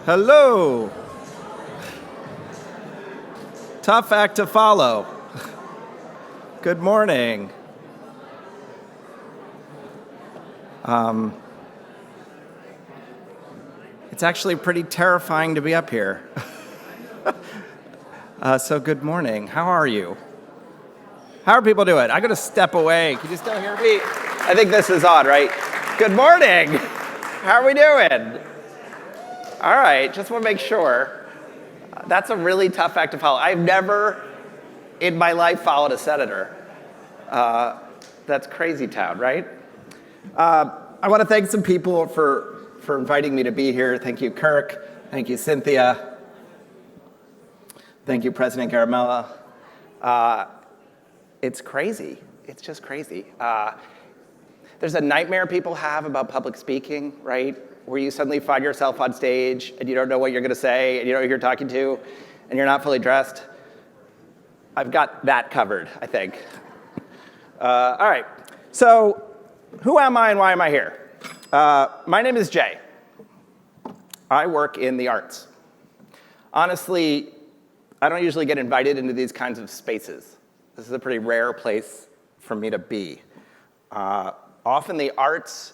Hello. Tough act to follow. Good morning. It's actually pretty terrifying to be up here. So good morning. How are you? How are people doing? I gotta step away. Can you still hear me? I think this is on, right? Good morning. How are we doing? All right, just want to make sure. That's a really tough act to follow. I've never in my life followed a senator. That's crazy town, right? I want to thank some people for inviting me to be here. Thank you, Kirk. Thank you, Cynthia. Thank you, President Garamella. It's crazy. It's just crazy. There's a nightmare people have about public speaking, right? Where you suddenly find yourself on stage and you don't know what you're going to say and you don't know who you're talking to and you're not fully dressed. I've got that covered, I think. All right. So who am I and why am I here? My name is Jay. I work in the arts. Honestly, I don't usually get invited into these kinds of spaces. This is a pretty rare place for me to be. Often the arts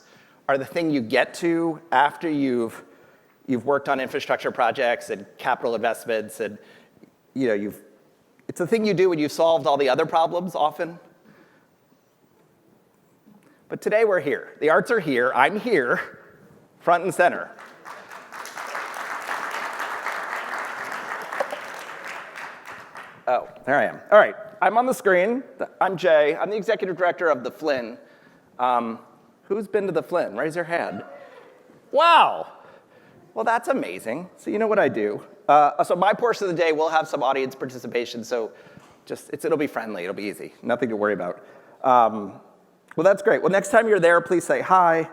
are the thing you get to after you've worked on infrastructure projects and capital investments, and it's the thing you do when you've solved all the other problems often. But today we're here. The arts are here. I'm here, front and center. Oh, there I am. All right, I'm on the screen. I'm Jay. I'm the executive director of the Flynn. Who's been to the Flynn? Raise your hand. Wow. Well, that's amazing. So you know what I do. So my portion of the day will have some audience participation, so it'll be friendly. It'll be easy. Nothing to worry about. Well, that's great. Well, next time you're there, please say hi.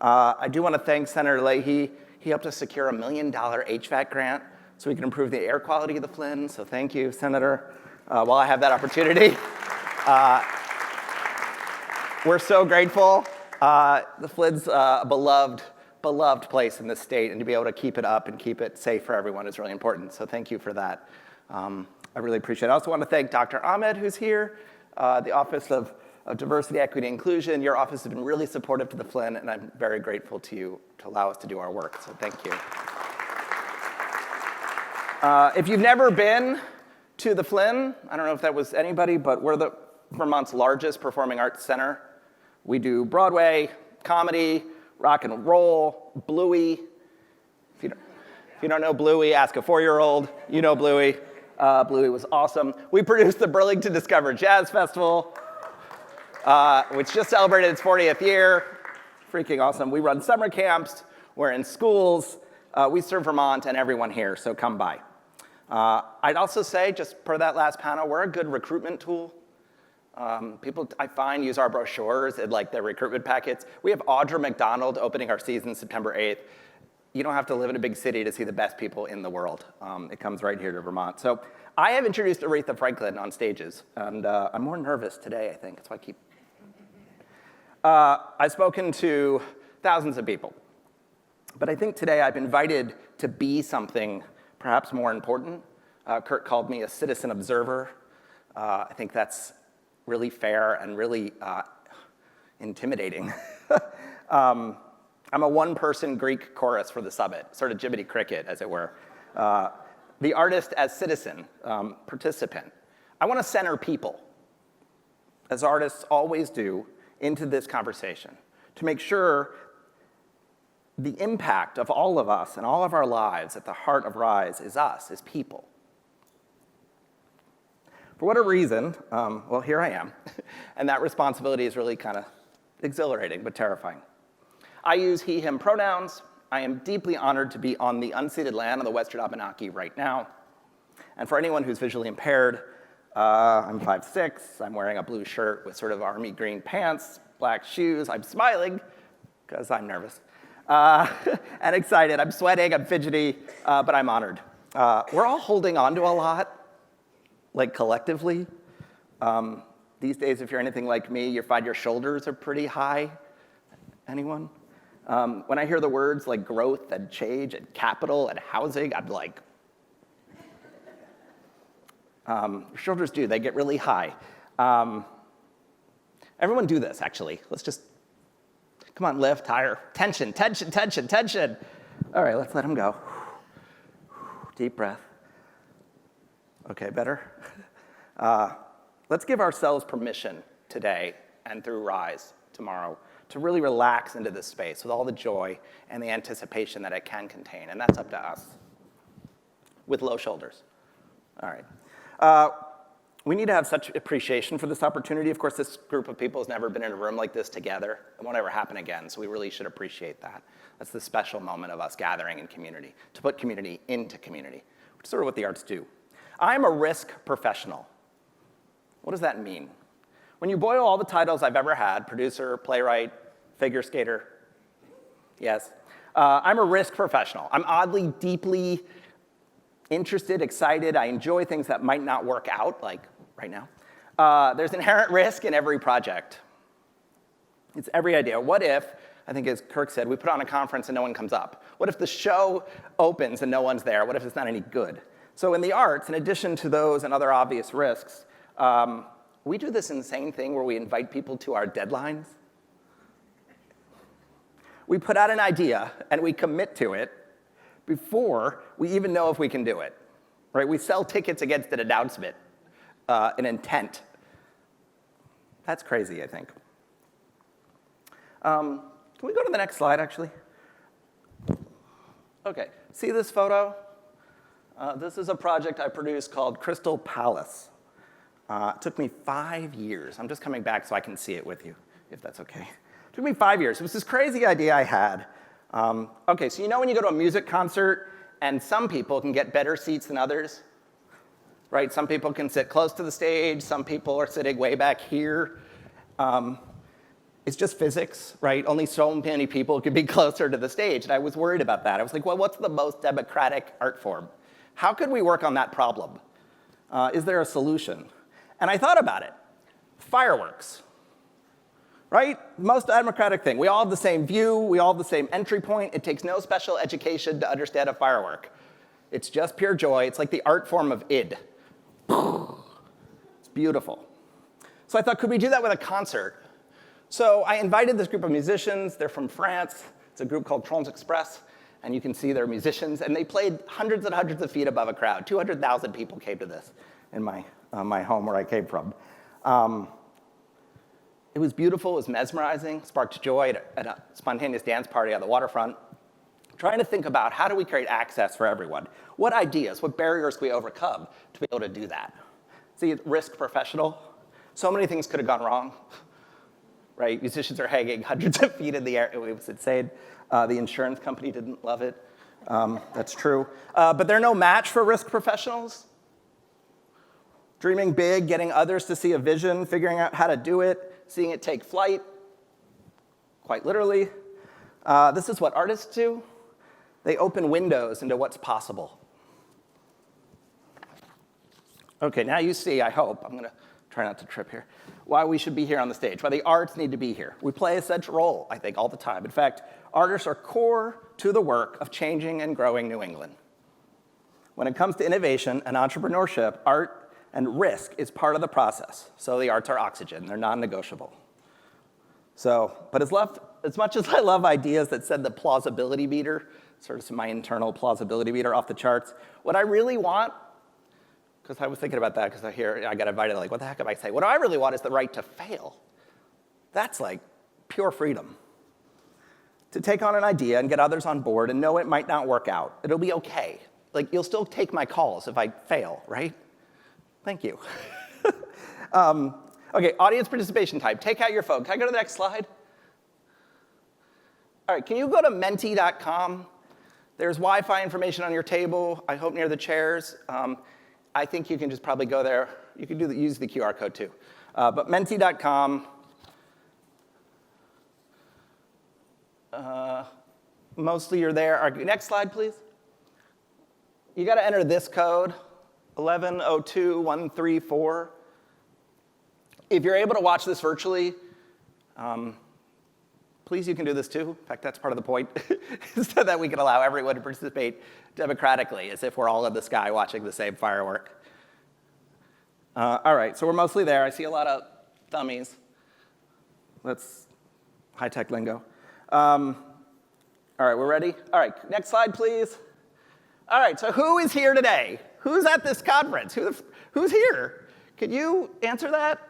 I do want to thank Senator Leahy. He helped us secure $1 million HVAC grant so we can improve the air quality of the Flynn. So thank you, Senator, while I have that opportunity. We're so grateful. The Flynn's a beloved place in this state, and to be able to keep it up and keep it safe for everyone is really important. So thank you for that. I really appreciate it. I also want to thank Dr. Ahmed, who's here, the Office of Diversity, Equity, and Inclusion. Your office has been really supportive to the Flynn, and I'm very grateful to you to allow us to do our work. So thank you. If you've never been to the Flynn, I don't know if that was anybody, but we're Vermont's largest performing arts center. We do Broadway, comedy, rock and roll, Bluey. If you don't know Bluey, ask a 4-year-old. You know Bluey. Bluey was awesome. We produced the Burlington Discover Jazz Festival, which just celebrated its 40th year. Freaking awesome. We run summer camps. We're in schools. We serve Vermont and everyone here, so come by. I'd also say, just per that last panel, we're a good recruitment tool. People, I find, use our brochures and their recruitment packets. We have Audra McDonald opening our season September 8th. You don't have to live in a big city to see the best people in the world. It comes right here to Vermont. So I have introduced Aretha Franklin on stages, and I'm more nervous today, I think. That's why I keep... I've spoken to thousands of people, but I think today I've invited to be something perhaps more important. Kurt called me a citizen observer. I think that's really fair and really intimidating. I'm a one-person Greek chorus for the summit, sort of Jiminy Cricket, as it were. The artist as citizen, participant. I want to center people, as artists always do, into this conversation to make sure the impact of all of us and all of our lives at the heart of RISE is us, as people. For whatever reason, well, here I am. And that responsibility is really kind of exhilarating, but terrifying. I use he, him pronouns. I am deeply honored to be on the unceded land of the Western Abenaki right now. And for anyone who's visually impaired, I'm 5'6". I'm wearing a blue shirt with sort of army green pants, black shoes. I'm smiling because I'm nervous and excited. I'm sweating, I'm fidgety, but I'm honored. We're all holding on to a lot. Collectively. These days, if you're anything like me, you find your shoulders are pretty high. Anyone? When I hear the words like growth and change and capital and housing, I'm like, shoulders do, they get really high. Everyone do this, actually. Let's just, come on, lift, higher. Tension, tension, tension, tension. All right, let's let them go. Deep breath. Okay, better? Let's give ourselves permission today and through Rise tomorrow to really relax into this space with all the joy and the anticipation that it can contain, and that's up to us with low shoulders. All right. We need to have such appreciation for this opportunity. Of course, this group of people has never been in a room like this together. It won't ever happen again, so we really should appreciate that. That's the special moment of us gathering in community, to put community into community, which is sort of what the arts do. I'm a risk professional. What does that mean? When you boil all the titles I've ever had, producer, playwright, figure skater, yes, I'm a risk professional. I'm oddly, deeply interested, excited. I enjoy things that might not work out, like right now. There's inherent risk in every project. It's every idea. What if, I think as Kirk said, we put on a conference and no one comes up? What if the show opens and no one's there? What if it's not any good? So in the arts, in addition to those and other obvious risks, we do this insane thing where we invite people to our deadlines. We put out an idea and we commit to it before we even know if we can do it, right? We sell tickets against an announcement, an intent. That's crazy, I think. Can we go to the next slide, actually? Okay, see this photo? This is a project I produced called Crystal Palace. It took me 5 years. I'm just coming back so I can see it with you, if that's okay. It took me 5 years. It was this crazy idea I had. Okay, so you know when you go to a music concert and some people can get better seats than others? Right, some people can sit close to the stage, some people are sitting way back here. It's just physics, right? Only so many people can be closer to the stage, and I was worried about that. I was like, well, what's the most democratic art form? How could we work on that problem? Is there a solution? And I thought about it. Fireworks, right? Most democratic thing. We all have the same view. We all have the same entry point. It takes no special education to understand a firework. It's just pure joy. It's like the art form of id. It's beautiful. So I thought, could we do that with a concert? So I invited this group of musicians. They're from France. It's a group called Trans Express. And you can see they're musicians. And they played hundreds and hundreds of feet above a crowd. 200,000 people came to this in my home where I came from. It was beautiful, it was mesmerizing, sparked joy at a spontaneous dance party on the waterfront. Trying to think about how do we create access for everyone? What ideas, what barriers can we overcome to be able to do that? See, risk professional, so many things could have gone wrong, right? Musicians are hanging hundreds of feet in the air, it was insane. The insurance company didn't love it, that's true. But they're no match for risk professionals. Dreaming big, getting others to see a vision, figuring out how to do it, seeing it take flight, quite literally. This is what artists do. They open windows into what's possible. Okay, now you see, I hope, I'm gonna try not to trip here, why we should be here on the stage, why the arts need to be here. We play a central role, I think, all the time. In fact, artists are core to the work of changing and growing New England. When it comes to innovation and entrepreneurship, art and risk is part of the process. So the arts are oxygen, they're non-negotiable. So, but as much as I love ideas that send the plausibility meter, sort of my internal plausibility meter off the charts, what I really want, because I was thinking about that because I got invited, like, what the heck am I saying? What I really want is the right to fail. That's like pure freedom. To take on an idea and get others on board and know it might not work out. It'll be okay. Like, you'll still take my calls if I fail, right? Thank you. Okay, audience participation time. Take out your phone. Can I go to the next slide? All right, can you go to menti.com? There's Wi-Fi information on your table, I hope near the chairs. I think you can just probably go there. You can use the QR code too. But menti.com. Mostly you're there. Next slide, please. You got to enter this code. 1102-134. If you're able to watch this virtually, Please, you can do this too. In fact, that's part of the point, so that we can allow everyone to participate democratically, as if we're all in the sky watching the same firework. All right, so we're mostly there. I see a lot of dummies. That's high-tech lingo. All right, we're ready? All right, next slide, please. All right, so who is here today? Who's at this conference? Who's here? Could you answer that?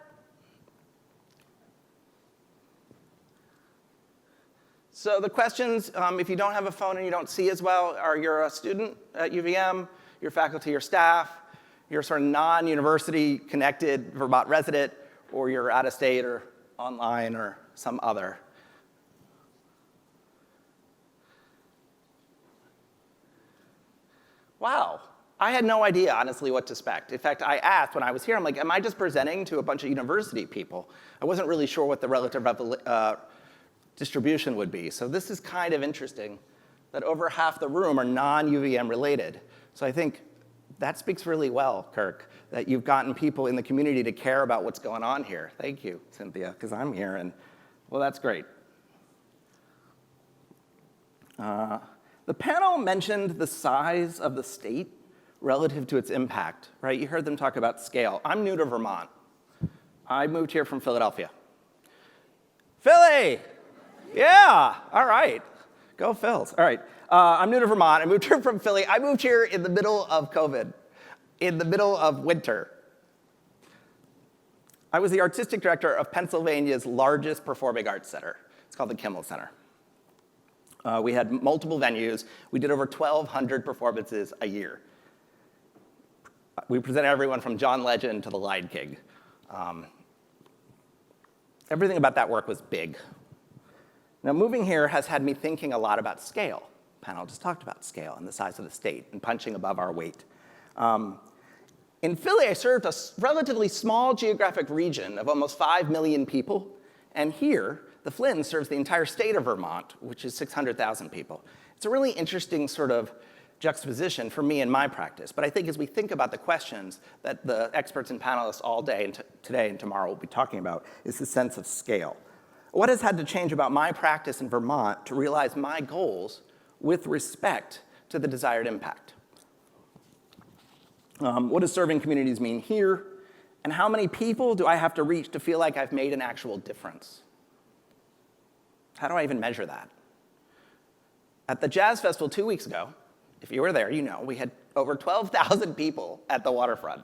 So the questions, if you don't have a phone and you don't see as well, are you're a student at UVM, your faculty or staff, you're sort of non-university connected Vermont resident, or you're out of state or online or some other. Wow, I had no idea, honestly, what to expect. In fact, I asked when I was here, I'm like, am I just presenting to a bunch of university people? I wasn't really sure what the relative distribution would be. So this is kind of interesting that over half the room are non-UVM related. So I think that speaks really well, Kirk, that you've gotten people in the community to care about what's going on here. Thank you, Cynthia, because I'm here, and well, that's great. The panel mentioned the size of the state relative to its impact, right? You heard them talk about scale. I'm new to Vermont. I moved here from Philadelphia. Philly! Yeah, all right. Go Phils. All right, I'm new to Vermont. I moved here from Philly. I moved here in the middle of COVID, in the middle of winter. I was the artistic director of Pennsylvania's largest performing arts center. It's called the Kimmel Center. We had multiple venues. We did over 1,200 performances a year. We presented everyone from John Legend to The Lion King. Everything about that work was big. Now, moving here has had me thinking a lot about scale. The panel just talked about scale and the size of the state and punching above our weight. In Philly, I served a relatively small geographic region of almost 5 million people. And here, the Flynn serves the entire state of Vermont, which is 600,000 people. It's a really interesting sort of juxtaposition for me in my practice. But I think as we think about the questions that the experts and panelists all day and today and tomorrow will be talking about is the sense of scale. What has had to change about my practice in Vermont to realize my goals with respect to the desired impact? What does serving communities mean here? And how many people do I have to reach to feel like I've made an actual difference? How do I even measure that? At the Jazz Festival 2 weeks ago, if you were there, you know, we had over 12,000 people at the waterfront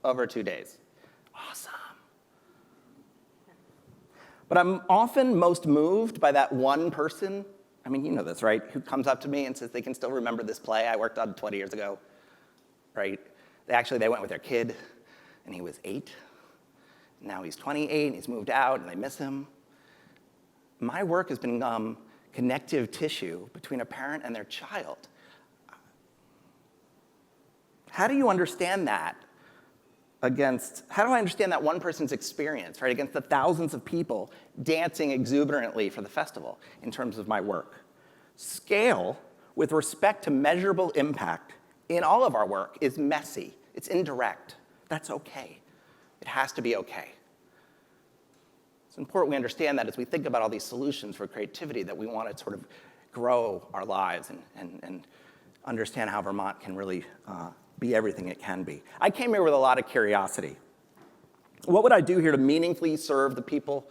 over 2 days. Awesome. But I'm often most moved by that one person, I mean, you know this, right, who comes up to me and says they can still remember this play I worked on 20 years ago, right? They went with their kid, and he was 8. Now he's 28, and he's moved out, and they miss him. My work has been connective tissue between a parent and their child. How do you understand that how do I understand that one person's experience, right, against the thousands of people dancing exuberantly for the festival in terms of my work? Scale, with respect to measurable impact in all of our work, is messy. It's indirect. That's okay. It has to be okay. It's important we understand that as we think about all these solutions for creativity, that we want to sort of grow our lives and understand how Vermont can really be everything it can be. I came here with a lot of curiosity. What would I do here to meaningfully serve the people?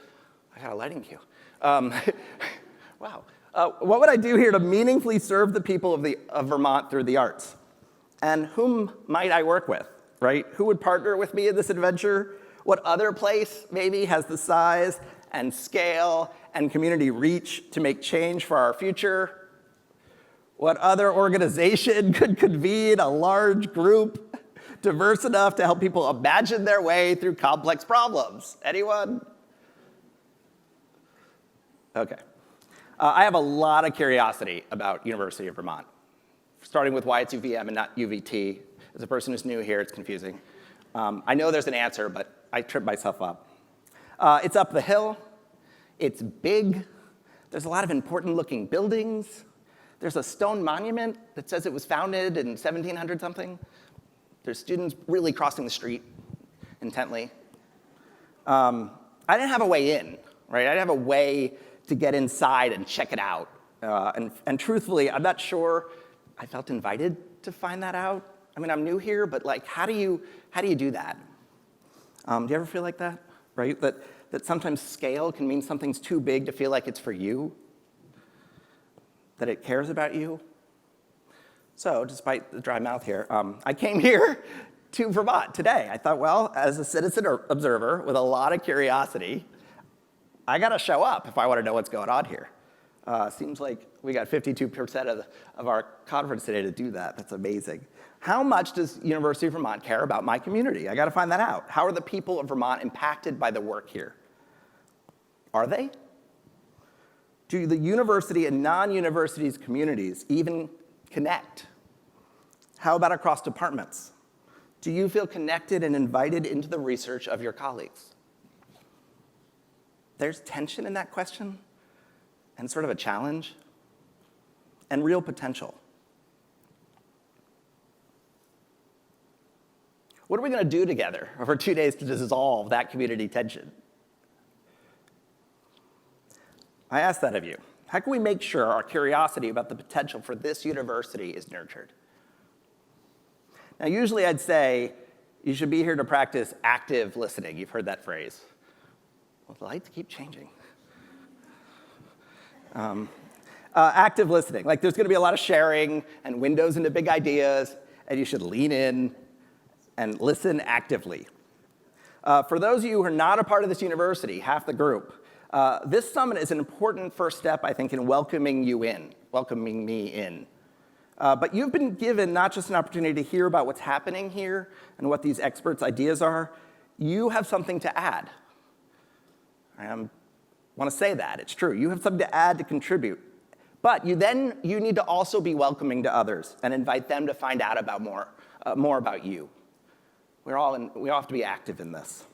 I got a lighting cue. Wow. What would I do here to meaningfully serve the people of Vermont through the arts? And whom might I work with, right? Who would partner with me in this adventure? What other place maybe has the size and scale and community reach to make change for our future? What other organization could convene a large group diverse enough to help people imagine their way through complex problems? Anyone? Okay. I have a lot of curiosity about University of Vermont, starting with why it's UVM and not UVT. As a person who's new here, it's confusing. I know there's an answer, but I tripped myself up. It's up the hill. It's big. There's a lot of important-looking buildings. There's a stone monument that says it was founded in 1700 something. There's students really crossing the street intently. I didn't have a way in, right? I didn't have a way to get inside and check it out. And truthfully, I'm not sure I felt invited to find that out. I mean, I'm new here, but like, how do you do that? Do you ever feel like that, right? That sometimes scale can mean something's too big to feel like it's for you, that it cares about you. So, despite the dry mouth here, I came here to Vermont today. I thought, well, as a citizen or observer with a lot of curiosity, I gotta show up if I wanna know what's going on here. Seems like we got 52% of our conference today to do that. That's amazing. How much does University of Vermont care about my community? I gotta find that out. How are the people of Vermont impacted by the work here? Are they? Do the university and non-universities communities even connect? How about across departments? Do you feel connected and invited into the research of your colleagues? There's tension in that question, and sort of a challenge, and real potential. What are we going to do together over 2 days to dissolve that community tension? I ask that of you. How can we make sure our curiosity about the potential for this university is nurtured? Now, usually I'd say you should be here to practice active listening. You've heard that phrase. Well, the lights keep changing. Active listening. Like, there's going to be a lot of sharing and windows into big ideas, and you should lean in and listen actively. For those of you who are not a part of this university, half the group, this summit is an important first step, I think, in welcoming me in. But you've been given not just an opportunity to hear about what's happening here and what these experts' ideas are, you have something to add. I want to say that, it's true. You have something to add, to contribute. But you need to also be welcoming to others and invite them to find out about more about you. We all have to be active in this.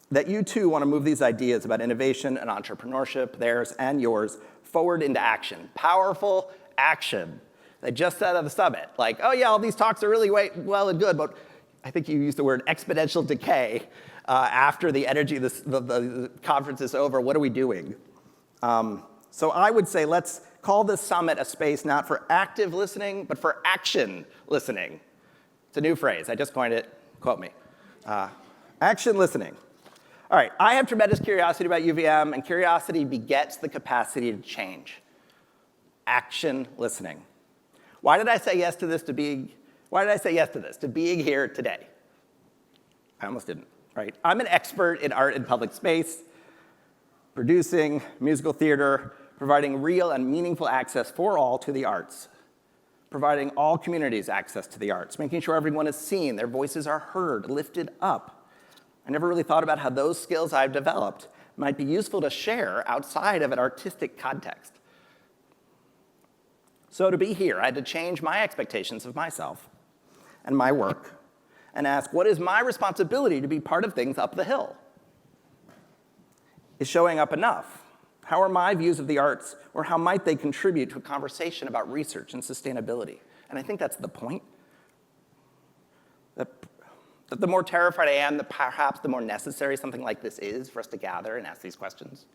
That you too want to move these ideas about innovation and entrepreneurship, theirs and yours, forward into action. Powerful action. They just said at the summit, like, oh yeah, all these talks are really well and good, but I think you used the word exponential decay after the energy of the conference is over. What are we doing? So I would say let's call this summit a space not for active listening, but for action listening. It's a new phrase. I just coined it. Quote me. Action listening. All right, I have tremendous curiosity about UVM, and curiosity begets the capacity to change. Action listening. Why did I say yes to this to being here today? I almost didn't, right? I'm an expert in art and public space, producing musical theater, providing real and meaningful access for all to the arts, providing all communities access to the arts, making sure everyone is seen, their voices are heard, lifted up. I never really thought about how those skills I've developed might be useful to share outside of an artistic context. So to be here, I had to change my expectations of myself and my work and ask, what is my responsibility to be part of things up the hill? Is showing up enough? How are my views of the arts, or how might they contribute to a conversation about research and sustainability? And I think that's the point. That the more terrified I am, perhaps the more necessary something like this is for us to gather and ask these questions.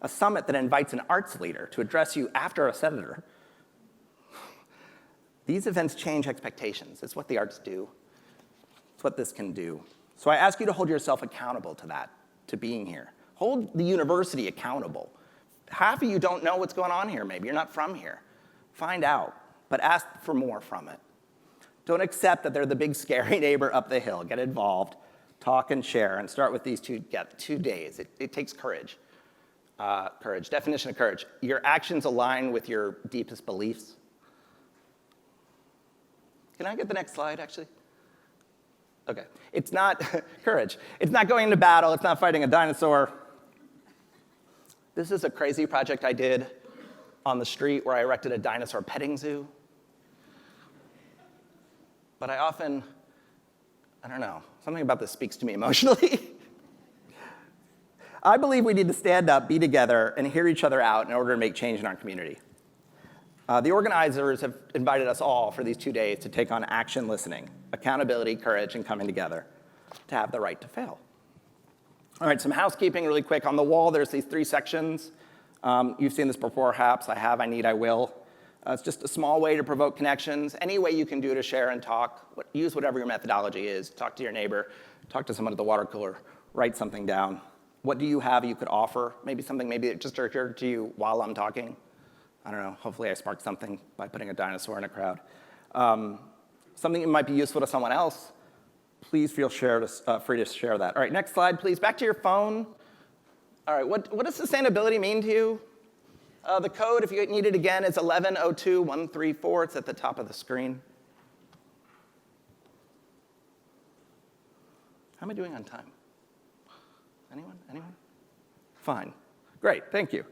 A summit that invites an arts leader to address you after a senator. These events change expectations. It's what the arts do. It's what this can do. So I ask you to hold yourself accountable to that, to being here. Hold the university accountable. Half of you don't know what's going on here, maybe. You're not from here. Find out, but ask for more from it. Don't accept that they're the big scary neighbor up the hill. Get involved, talk and share, and start with these 2 days. It takes courage. Courage, definition of courage. Your actions align with your deepest beliefs. Can I get the next slide, actually? Okay. It's not courage. It's not going into battle. It's not fighting a dinosaur. This is a crazy project I did on the street where I erected a dinosaur petting zoo. But I don't know, something about this speaks to me emotionally. I believe we need to stand up, be together, and hear each other out in order to make change in our community. The organizers have invited us all for these 2 days to take on action listening, accountability, courage, and coming together to have the right to fail. All right, some housekeeping really quick. On the wall, there's these 3 sections. You've seen this before, perhaps. I have, I need, I will. It's just a small way to provoke connections. Any way you can do to share and talk. Use whatever your methodology is. Talk to your neighbor. Talk to someone at the water cooler. Write something down. What do you have you could offer? Maybe something that just occurred to you while I'm talking. I don't know. Hopefully I sparked something by putting a dinosaur in a crowd. Something that might be useful to someone else. Please feel free to share that. All right, next slide, please. Back to your phone. All right, what does sustainability mean to you? The code, if you need it again, is 1102134. It's at the top of the screen. How am I doing on time? Anyone? Fine. Great, thank you.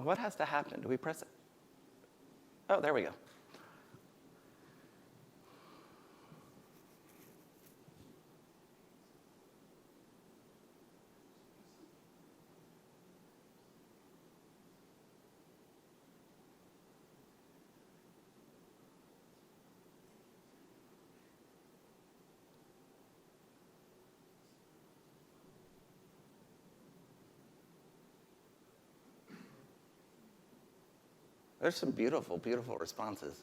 What has to happen? Do we press it? Oh, there we go. There's some beautiful, beautiful responses.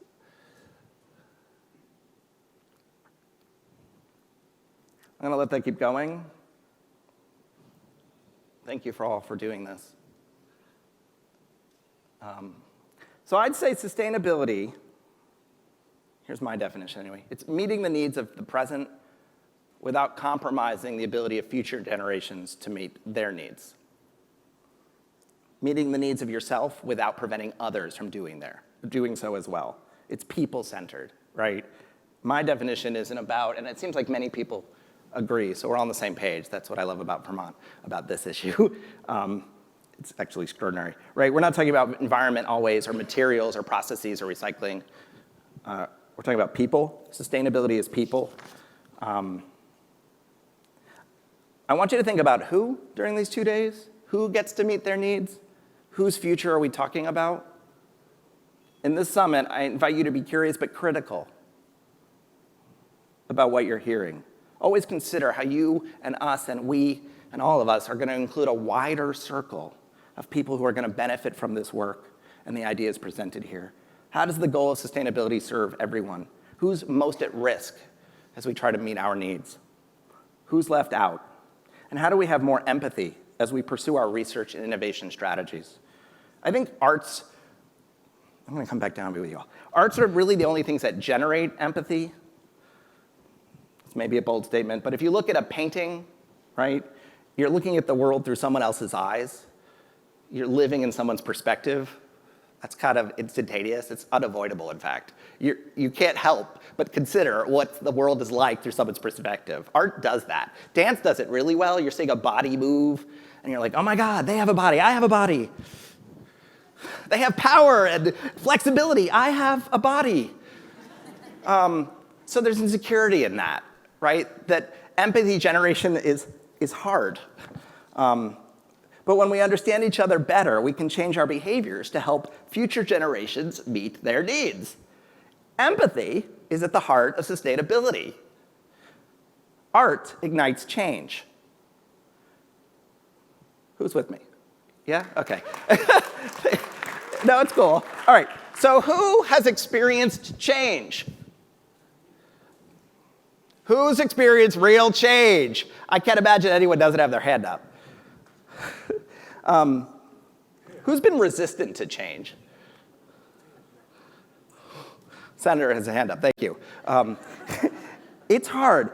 I'm going to let that keep going. Thank you for doing this. So I'd say sustainability, here's my definition anyway, it's meeting the needs of the present without compromising the ability of future generations to meet their needs. Meeting the needs of yourself without preventing others from doing so as well. It's people-centered, right? My definition isn't about, and it seems like many people agree, so we're on the same page. That's what I love about Vermont, about this issue. It's actually extraordinary, right? We're not talking about environment always, or materials, or processes, or recycling. We're talking about people. Sustainability is people. I want you to think about who during these 2 days, who gets to meet their needs, whose future are we talking about? In this summit, I invite you to be curious but critical about what you're hearing. Always consider how you and us and we and all of us are going to include a wider circle of people who are going to benefit from this work and the ideas presented here. How does the goal of sustainability serve everyone? Who's most at risk as we try to meet our needs? Who's left out? And how do we have more empathy as we pursue our research and innovation strategies? I think arts, I'm going to come back down and be with you all. Arts are really the only things that generate empathy. It's maybe a bold statement, but if you look at a painting, right, you're looking at the world through someone else's eyes. You're living in someone's perspective. That's kind of instantaneous. It's unavoidable, in fact. You can't help but consider what the world is like through someone's perspective. Art does that. Dance does it really well. You're seeing a body move, and you're like, oh my God, they have a body, I have a body. They have power and flexibility, I have a body. So there's insecurity in that, right? That empathy generation is hard. But when we understand each other better, we can change our behaviors to help future generations meet their needs. Empathy is at the heart of sustainability. Art ignites change. Who's with me? Yeah? Okay. No, it's cool. All right. So who has experienced change? Who's experienced real change? I can't imagine anyone doesn't have their hand up. Who's been resistant to change? Senator has a hand up, thank you. It's hard.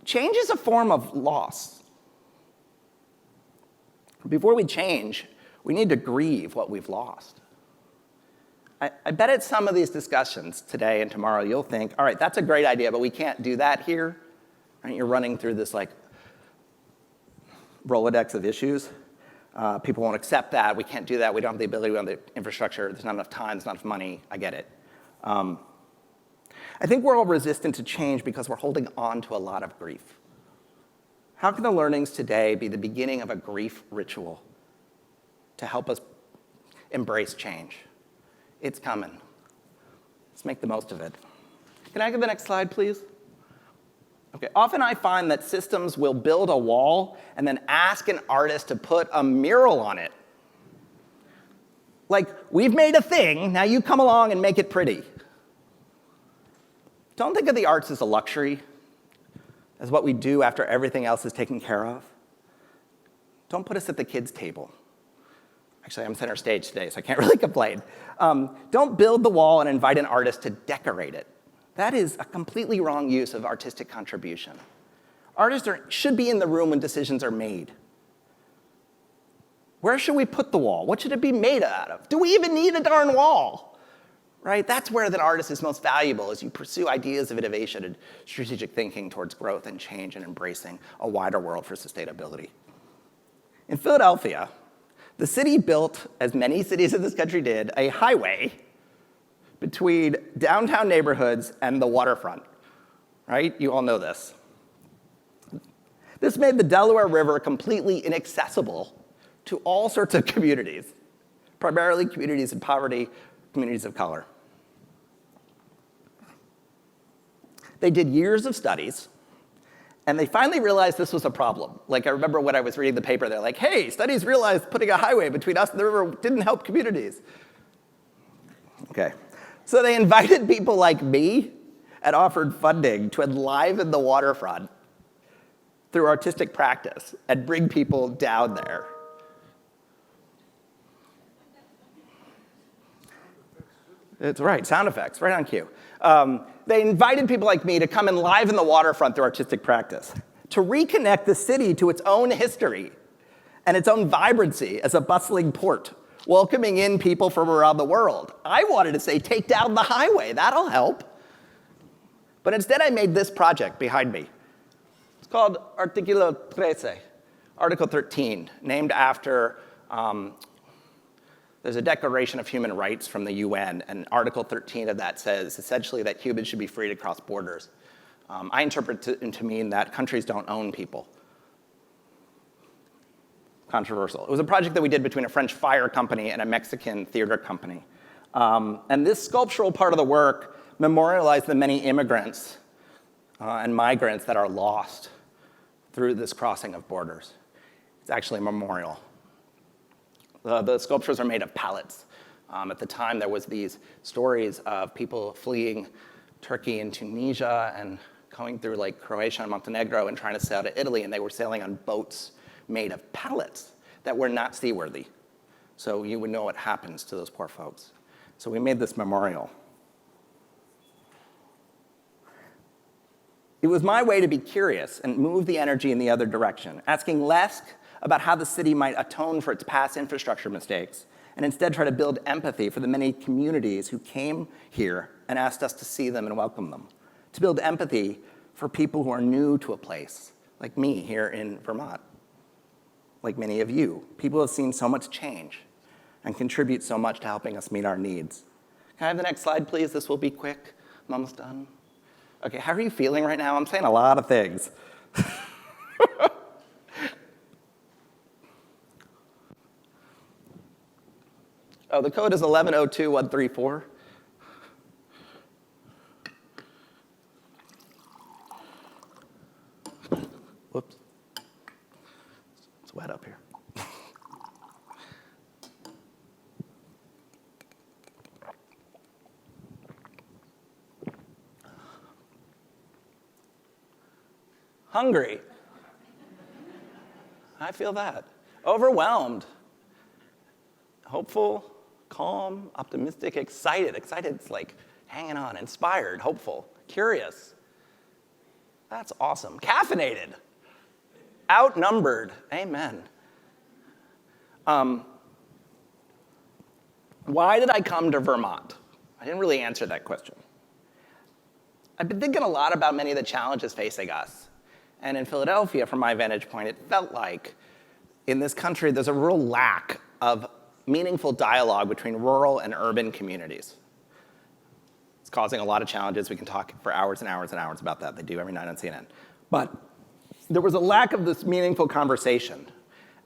Change is a form of loss. Before we change, we need to grieve what we've lost. I bet at some of these discussions today and tomorrow, you'll think, all right, that's a great idea, but we can't do that here. Right? You're running through this like Rolodex of issues. People won't accept that. We can't do that. We don't have the ability. We don't have the infrastructure. There's not enough time. There's not enough money. I get it. I think we're all resistant to change because we're holding on to a lot of grief. How can the learnings today be the beginning of a grief ritual to help us embrace change? It's coming. Let's make the most of it. Can I get the next slide, please? Okay, often I find that systems will build a wall and then ask an artist to put a mural on it. Like, we've made a thing, now you come along and make it pretty. Don't think of the arts as a luxury, as what we do after everything else is taken care of. Don't put us at the kids' table. Actually, I'm center stage today, so I can't really complain. Don't build the wall and invite an artist to decorate it. That is a completely wrong use of artistic contribution. Artists should be in the room when decisions are made. Where should we put the wall? What should it be made out of? Do we even need a darn wall? Right? That's where the artist is most valuable, as you pursue ideas of innovation and strategic thinking towards growth and change and embracing a wider world for sustainability. In Philadelphia, the city built, as many cities in this country did, a highway between downtown neighborhoods and the waterfront, right? You all know this. This made the Delaware River completely inaccessible to all sorts of communities, primarily communities in poverty, communities of color. They did years of studies, and they finally realized this was a problem. Like, I remember when I was reading the paper, they're like, hey, studies realized putting a highway between us and the river didn't help communities. Okay, so they invited people like me and offered funding to enliven the waterfront through artistic practice and bring people down there. It's right, sound effects, right on cue. They invited people like me to come enliven the waterfront through artistic practice, to reconnect the city to its own history and its own vibrancy as a bustling port, welcoming in people from around the world. I wanted to say, take down the highway, that'll help. But instead I made this project behind me. It's called Artículo 13, Article 13, named after there's a Declaration of Human Rights from the UN, and Article 13 of that says essentially that humans should be free to cross borders. I interpret it to mean that countries don't own people. Controversial. It was a project that we did between a French fire company and a Mexican theater company. And this sculptural part of the work memorialized the many immigrants and migrants that are lost through this crossing of borders. It's actually a memorial. The sculptures are made of pallets. At the time, there was these stories of people fleeing Turkey and Tunisia and going through like Croatia and Montenegro and trying to sail to Italy, and they were sailing on boats made of pallets that were not seaworthy. So you would know what happens to those poor folks. So we made this memorial. It was my way to be curious and move the energy in the other direction, asking less about how the city might atone for its past infrastructure mistakes, and instead try to build empathy for the many communities who came here and asked us to see them and welcome them. To build empathy for people who are new to a place, like me here in Vermont, like many of you, people who have seen so much change and contribute so much to helping us meet our needs. Can I have the next slide, please? This will be quick. I'm almost done. Okay, how are you feeling right now? I'm saying a lot of things. Oh, the code is 1102134. Whoops. It's wet up here. Hungry. I feel that. Overwhelmed. Hopeful, calm, optimistic, excited. Excited's like hanging on, inspired, hopeful, curious. That's awesome. Caffeinated. Outnumbered. Amen. Why did I come to Vermont? I didn't really answer that question. I've been thinking a lot about many of the challenges facing us. And in Philadelphia, from my vantage point, it felt like in this country, there's a real lack of meaningful dialogue between rural and urban communities. It's causing a lot of challenges. We can talk for hours and hours and hours about that. They do every night on CNN. But there was a lack of this meaningful conversation.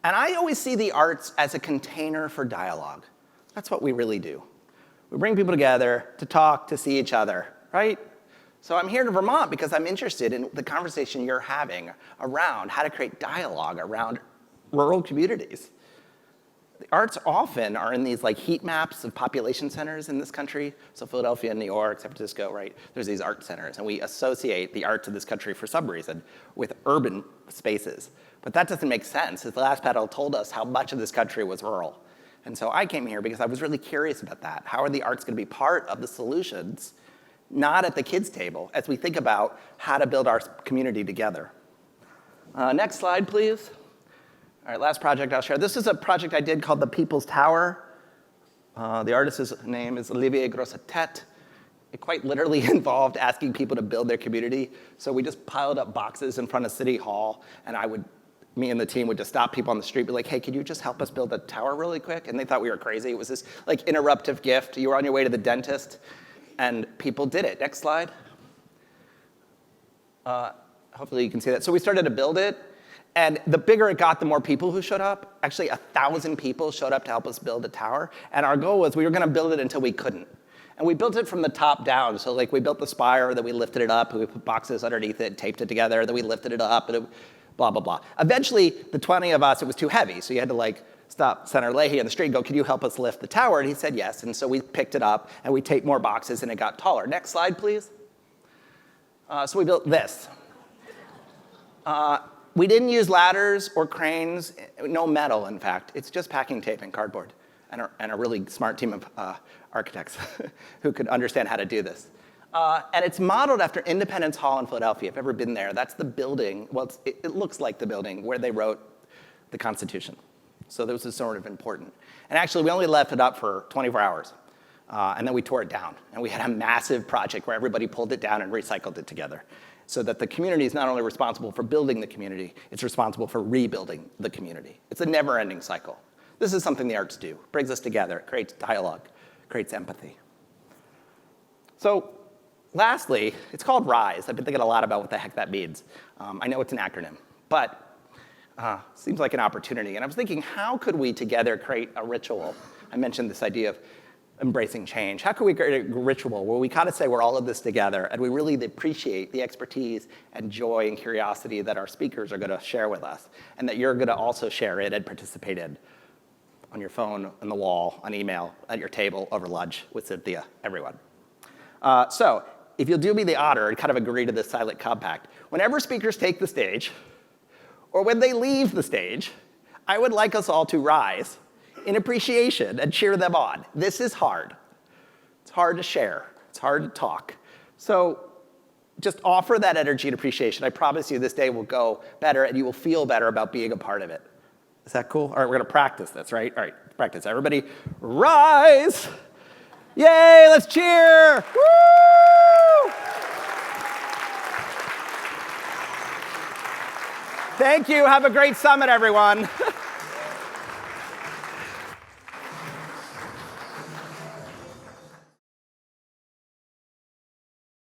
And I always see the arts as a container for dialogue. That's what we really do. We bring people together to talk, to see each other, right? So I'm here in Vermont because I'm interested in the conversation you're having around how to create dialogue around rural communities. The arts often are in these like heat maps of population centers in this country. So Philadelphia, New York, San Francisco, right? There's these art centers, and we associate the arts of this country for some reason with urban spaces. But that doesn't make sense. The last panel told us how much of this country was rural. And so I came here because I was really curious about that. How are the arts going to be part of the solutions, not at the kids' table, as we think about how to build our community together? Next slide, please. All right, last project I'll share. This is a project I did called the People's Tower. The artist's name is Olivier Grossetet. It quite literally involved asking people to build their community. So we just piled up boxes in front of City Hall, and me and the team would just stop people on the street, be like, hey, could you just help us build a tower really quick? And they thought we were crazy. It was this like interruptive gift. You were on your way to the dentist, and people did it. Next slide. Hopefully you can see that. So we started to build it, and the bigger it got, the more people who showed up. Actually, 1,000 people showed up to help us build a tower, and our goal was we were gonna build it until we couldn't. And we built it from the top down. So like we built the spire, then we lifted it up, we put boxes underneath it, taped it together, then we lifted it up, and blah, blah, blah. Eventually, the 20 of us, it was too heavy, so you had to like stop Senator Leahy on the street and go, can you help us lift the tower? And he said yes, and so we picked it up, and we taped more boxes, and it got taller. Next slide, please. So we built this. We didn't use ladders or cranes, no metal, in fact. It's just packing tape and cardboard, and a really smart team of architects who could understand how to do this. And it's modeled after Independence Hall in Philadelphia. If you've ever been there, that's the building, well, it looks like the building where they wrote the Constitution. So this is sort of important. And actually, we only left it up for 24 hours. And then we tore it down. And we had a massive project where everybody pulled it down and recycled it together. So that the community is not only responsible for building the community, it's responsible for rebuilding the community. It's a never-ending cycle. This is something the arts do. It brings us together, it creates dialogue, creates empathy. So lastly, it's called RISE. I've been thinking a lot about what the heck that means. I know it's an acronym, but seems like an opportunity. And I was thinking, how could we together create a ritual? I mentioned this idea of embracing change. How could we create a ritual where we kind of say we're all of this together and we really appreciate the expertise and joy and curiosity that our speakers are going to share with us, and that you're going to also share it and participate in on your phone, on the wall, on email, at your table, over lunch with Cynthia, everyone. So if you'll do me the honor and kind of agree to this silent compact, whenever speakers take the stage, or when they leave the stage, I would like us all to rise in appreciation and cheer them on. This is hard. It's hard to share. It's hard to talk. So just offer that energy and appreciation. I promise you this day will go better and you will feel better about being a part of it. Is that cool? All right, we're gonna practice this, right? All right, practice. Everybody rise. Yay, let's cheer. Woo! Thank you. Have a great summit, everyone.